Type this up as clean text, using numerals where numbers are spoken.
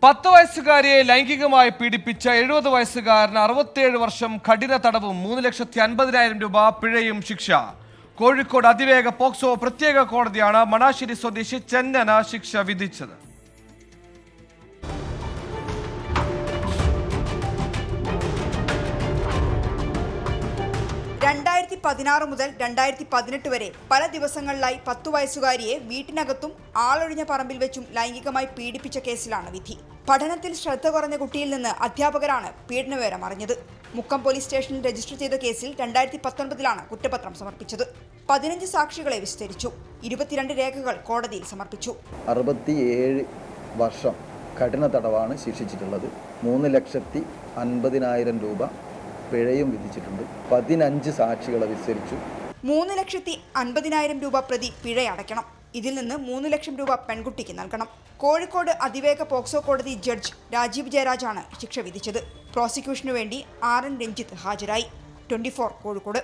10 വയസ്സുകാരിയെ ലൈംഗികമായി പീഡിപ്പിച്ച 70 വയസ്സുകാരന് 67 വർഷം കഠിന തടവും 3,50,000 രൂപ പിഴയും ശിക്ഷ. കോഴിക്കോട് അതിവേഗ പോക്സോ പ്രത്യേക കോടതിയാണ് മണാശ്ശേരി സ്വദേശി ചെന്നന് ശിക്ഷ വിധിച്ചത്. 2016 മുതൽ 2018 വരെ പല ദിവസങ്ങളിലായി 10 വയസ്സുകാരിയെ വീട്ടിനകത്തും ആളൊഴിഞ്ഞ പറമ്പിൽ വെച്ചും ലൈംഗികമായി പീഡിപ്പിച്ച കേസിലാണ് വിധി. പഠനത്തിൽ ശ്രദ്ധ കുറഞ്ഞ കുട്ടിയിൽ നിന്ന് അധ്യാപകരാണ് പീഡനവിവരം അറിഞ്ഞത്. മുക്കം പോലീസ് സ്റ്റേഷനിൽ രജിസ്റ്റർ ചെയ്ത കേസിൽ 2019 കുറ്റപത്രം സമർപ്പിച്ചത്. 15 സാക്ഷികളെ വിസ്തരിച്ചു. 22 രേഖകൾ കോടതിയിൽ സമർപ്പിച്ചു. 67 വർഷം കഠിന തടവാണ് ശിക്ഷിച്ചിട്ടുള്ളത്. 3,50,000 രൂപ പിഴയും വിധിച്ചിട്ടുണ്ട്. 15 സാക്ഷികളെ വിസ്തരിച്ചു. 3,50,000 രൂപ പ്രതി പിഴ അടയ്ക്കണം. ഇതിൽ നിന്ന് 3 ലക്ഷം രൂപ പെൺകുട്ടിക്ക് നൽകണം. കോഴിക്കോട് അതിവേഗ പോക്സോ കോടതി ജഡ്ജ് രാജീവ് ജയരാജാണ് ശിക്ഷ വിധിച്ചത്. പ്രോസിക്യൂഷനു വേണ്ടി RN രഞ്ജിത്ത് ഹാജരായി. 24 കോഴിക്കോട്.